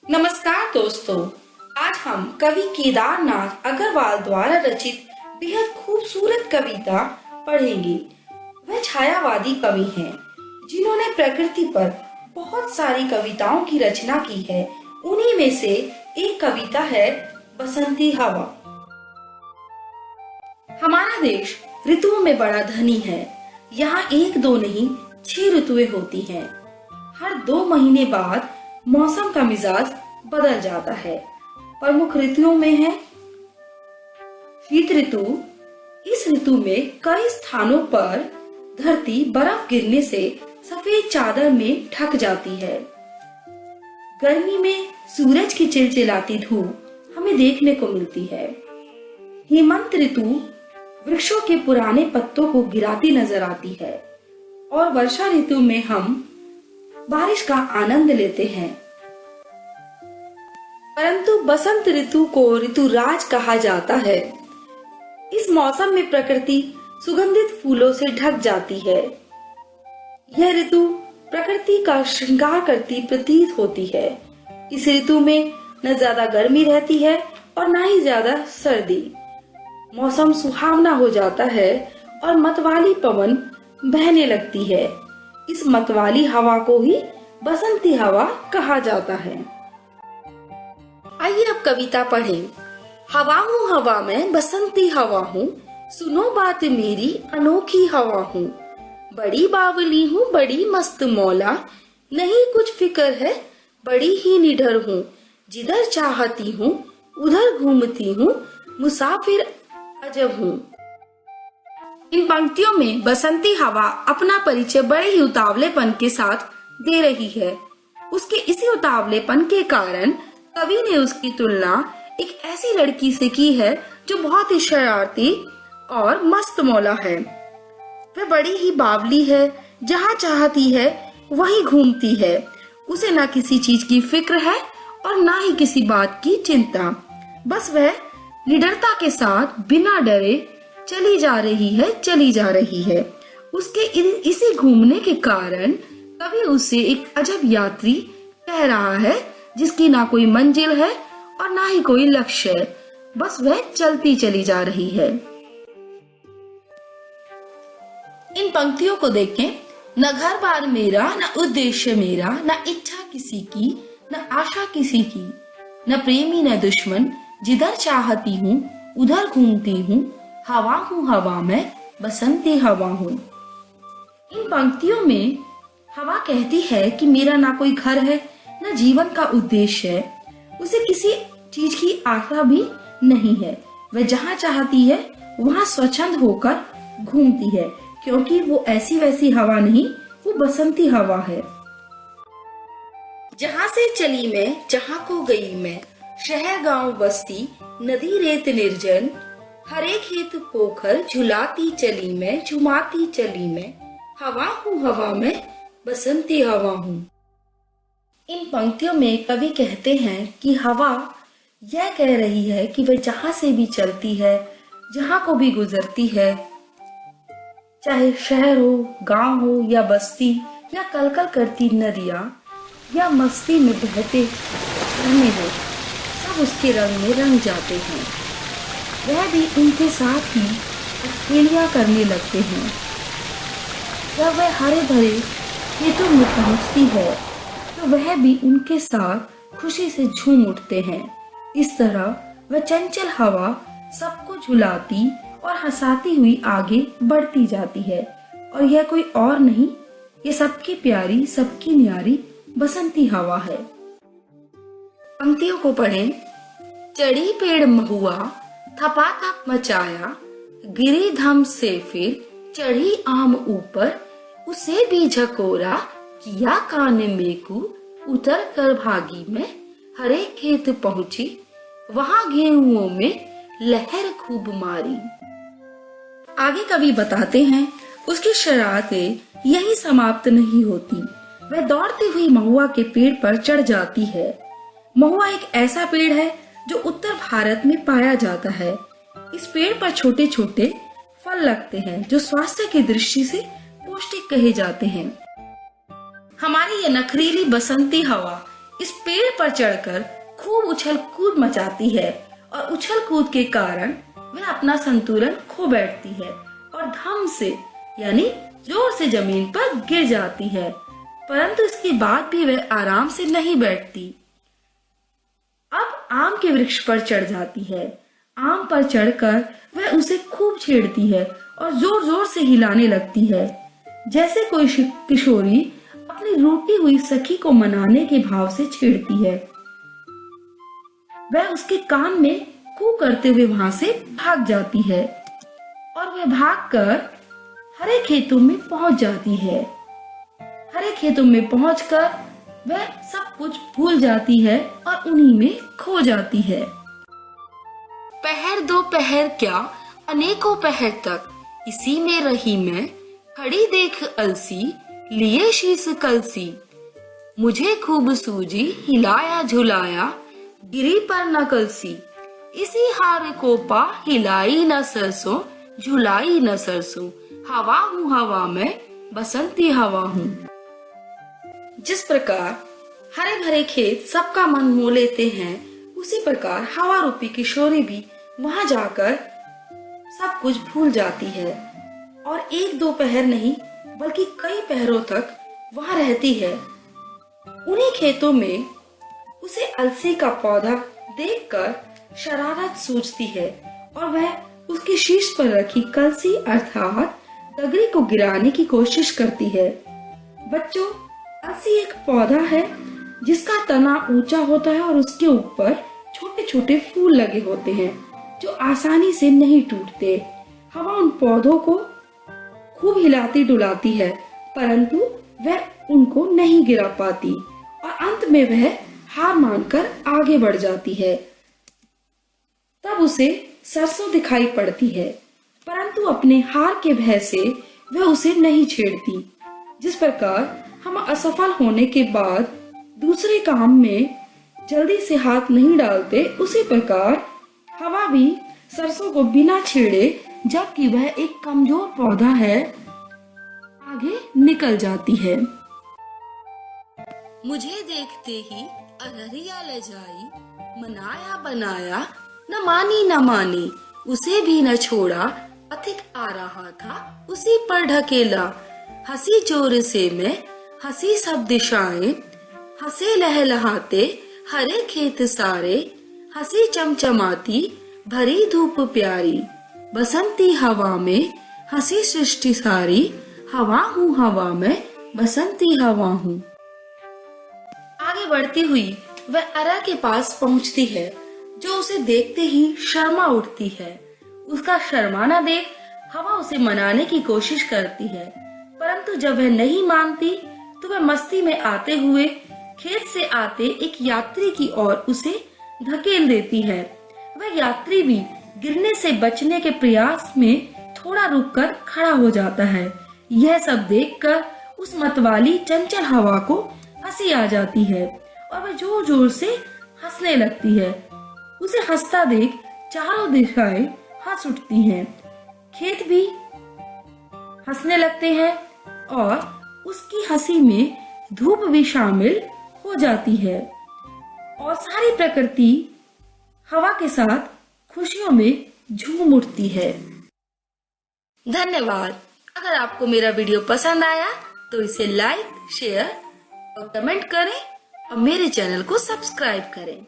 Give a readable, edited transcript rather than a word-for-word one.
नमस्कार दोस्तों, आज हम कवि केदारनाथ अग्रवाल द्वारा रचित बेहद खूबसूरत कविता पढ़ेंगे। वह छायावादी कवि हैं, जिन्होंने प्रकृति पर बहुत सारी कविताओं की रचना की है। उन्हीं में से एक कविता है बसंती हवा। हमारा देश ऋतुओं में बड़ा धनी है। यहाँ एक दो नहीं 6 ऋतुएं होती हैं। हर 2 महीने बाद मौसम का मिजाज बदल जाता है। प्रमुख ऋतुओं में है शीत ऋतु। इस ऋतु में कई स्थानों पर धरती बर्फ गिरने से सफेद चादर में ढक जाती है। गर्मी में सूरज की चिलचिलाती धूप हमें देखने को मिलती है। हेमंत ऋतु वृक्षों के पुराने पत्तों को गिराती नजर आती है और वर्षा ऋतु में हम बारिश का आनंद लेते हैं। परंतु बसंत ऋतु को ऋतुराज कहा जाता है। इस मौसम में प्रकृति सुगंधित फूलों से ढक जाती है। यह ऋतु प्रकृति का श्रृंगार करती प्रतीत होती है। इस ऋतु में न ज्यादा गर्मी रहती है और न ही ज्यादा सर्दी। मौसम सुहावना हो जाता है और मतवाली पवन बहने लगती है। इस मतवाली हवा को ही बसंती हवा कहा जाता है। आइए अब कविता पढ़ें। हवा हूँ हवा में बसंती हवा हूँ, सुनो बात मेरी अनोखी हवा हूँ। बड़ी बावली हूँ बड़ी मस्त मौला, नहीं कुछ फिक्र है बड़ी ही निडर हूँ। जिधर चाहती हूँ उधर घूमती हूँ, मुसाफिर अजब हूँ। इन पंक्तियों में बसंती हवा अपना परिचय बड़े ही उतावलेपन के साथ दे रही है। उसके इसी उतावलेपन के कारण कवि ने उसकी तुलना एक ऐसी लड़की से की है जो बहुत ही शरारती और मस्त मौला है। वह बड़ी ही बावली है, जहाँ चाहती है वहीं घूमती है। उसे ना किसी चीज की फिक्र है और ना ही किसी बात की चिंता। बस वह निडरता के साथ बिना डरे चली जा रही है। उसके इसी घूमने के कारण कवि उसे एक अजब यात्री कह रहा है, जिसकी ना कोई मंजिल है और ना ही कोई लक्ष्य है। बस वह चलती चली जा रही है। इन पंक्तियों को देखें। न घर बार मेरा, न उद्देश्य मेरा, न इच्छा किसी की, न आशा किसी की, न प्रेमी न दुश्मन, जिधर चाहती हूँ उधर घूमती हूँ। हवा हूँ हवा में बसंती हवा हूँ। इन पंक्तियों में हवा कहती है कि मेरा ना कोई घर है, न जीवन का उद्देश्य है। उसे किसी चीज की आशा भी नहीं है। वह जहाँ चाहती है वहाँ स्वच्छंद होकर घूमती है, क्योंकि वो ऐसी वैसी हवा नहीं, वो बसंती हवा है। जहाँ से चली मैं जहाँ को गई मैं, शहर गांव बस्ती नदी रेत निर्जन, हरे खेत पोखर झुलाती चली मैं, झुमाती चली मैं। हवा हूँ हवा में बसंती हवा हूँ। इन पंक्तियों में कवि कहते हैं कि हवा यह कह रही है कि वह जहाँ से भी चलती है, जहाँ को भी गुजरती है, चाहे शहर हो, गांव हो या बस्ती, या कलकल करती नदियाँ या मस्ती में बहते झरने हो, सब उसके रंग में रंग जाते हैं। वह भी उनके साथ ही खेलियां करने लगते हैं। जब वह हरे भरे खेतों में पहुंचती है तो वह भी उनके साथ खुशी से झूम उठते हैं। इस तरह वह चंचल हवा सबको झुलाती और हंसाती हुई आगे बढ़ती जाती है। और यह कोई और नहीं, ये सबकी प्यारी, सबकी न्यारी बसंती हवा है। पंक्तियों को पढ़ें। चढ़ी पेड़ महुआ थपाथप मचाया, गिरी धम से फिर चढ़ी आम ऊपर, उसे भी झकोरा किया कान में कू, उतर कर भागी मैं हरे खेत पहुंची, वहां गेहूं में लहर खूब मारी। आगे कवि बताते हैं उसकी शरारतें यही समाप्त नहीं होती। वह दौड़ती हुई महुआ के पेड़ पर चढ़ जाती है। महुआ एक ऐसा पेड़ है जो उत्तर भारत में पाया जाता है। इस पेड़ पर छोटे छोटे फल लगते हैं जो स्वास्थ्य की दृष्टि से पौष्टिक कहे जाते हैं। हमारी ये नखरीली बसंती हवा इस पेड़ पर चढ़कर खूब उछल कूद मचाती है और उछल कूद के कारण वह अपना संतुलन खो बैठती है और धम से यानी जोर से जमीन पर गिर जाती है, परंतु इसके बाद भी वह आराम से नहीं बैठती। अब आम के वृक्ष पर चढ़ जाती है। आम पर चढ़कर वह उसे खूब छेड़ती है और जोर जोर से हिलाने लगती है, जैसे कोई किशोरी अपनी रूठी हुई सखी को मनाने के भाव से छेड़ती है। वह उसके कान में कू करते हुए वहां से भाग जाती है और वह भागकर हरे खेतों में पहुंच जाती है। हरे खेतों में पहुंचकर वह सब कुछ भूल जाती है और उन्हीं में खो जाती है। पहर दो पहर क्या अनेकों पहर तक इसी में रही मैं, खड़ी देख अलसी लिए शीश कलसी। मुझे खूब सूझी हिलाया झुलाया गिरी पर न कलसी। इसी हार को पा हिलाई न सरसों झुलाई न सरसों। हवा हूँ हवा में बसंती हवा हूँ। जिस प्रकार हरे भरे खेत सबका मन मोह लेते हैं, उसी प्रकार हवा रूपी किशोरी भी वहां जाकर सब कुछ भूल जाती है और एक दो पहर नहीं बल्कि कई पहरों तक वहां रहती है। उन्हीं खेतों में उसे अलसी का पौधा देखकर शरारत सूझती है और वह उसकी शीश पर रखी कलसी अर्थात दगड़ी को गिराने की कोशिश करती है। बच्चों, अलसी एक पौधा है जिसका तना ऊंचा होता है और उसके ऊपर छोटे छोटे फूल लगे होते हैं जो आसानी से नहीं टूटते। हवा उन पौधों को खूब हिलाती डुलाती है, परंतु वह उनको नहीं गिरा पाती और अंत में वह हार मानकर आगे बढ़ जाती है। तब उसे सरसों दिखाई पड़ती है, परंतु अपने हार के भय से वह उसे नहीं छेड़ती। जिस प्रकार हम असफल होने के बाद दूसरे काम में जल्दी से हाथ नहीं डालते, उसी प्रकार हवा भी सरसों को बिना छेड़े, जबकि वह एक कमजोर पौधा है, आगे निकल जाती है। मुझे देखते ही अररिया ले जाई, मनाया बनाया न मानी उसे भी न छोड़ा। अधिक आ रहा था उसी पर ढकेला। हंसी जोर से मैं हंसी सब दिशाएं, हंसे लहलहाते हरे खेत सारे। हंसी चमचमाती भरी धूप प्यारी, बसंती हवा में हंसी सृष्टि सारी। हवा हूँ हवा में बसंती हवा हूँ। आगे बढ़ती हुई वह अरर के पास पहुँचती है, जो उसे देखते ही शर्मा उठती है। उसका शर्माना देख हवा उसे मनाने की कोशिश करती है, परंतु जब वह नहीं मानती तो वह मस्ती में आते हुए खेत से आते एक यात्री की ओर उसे धकेल देती है। वह यात्री भी गिरने से बचने के प्रयास में थोड़ा रुककर खड़ा हो जाता है। यह सब देखकर उस मतवाली चंचल हवा को हंसी आ जाती है और वह जोर जोर से हंसने लगती है। उसे हंसता देख चारों दिशाएं हंस उठती हैं। खेत भी हंसने लगते हैं और उसकी हंसी में धूप भी शामिल हो जाती है और सारी प्रकृति हवा के साथ खुशियों में झूम उठती है। धन्यवाद। अगर आपको मेरा वीडियो पसंद आया तो इसे लाइक, शेयर और कमेंट करें और मेरे चैनल को सब्सक्राइब करें।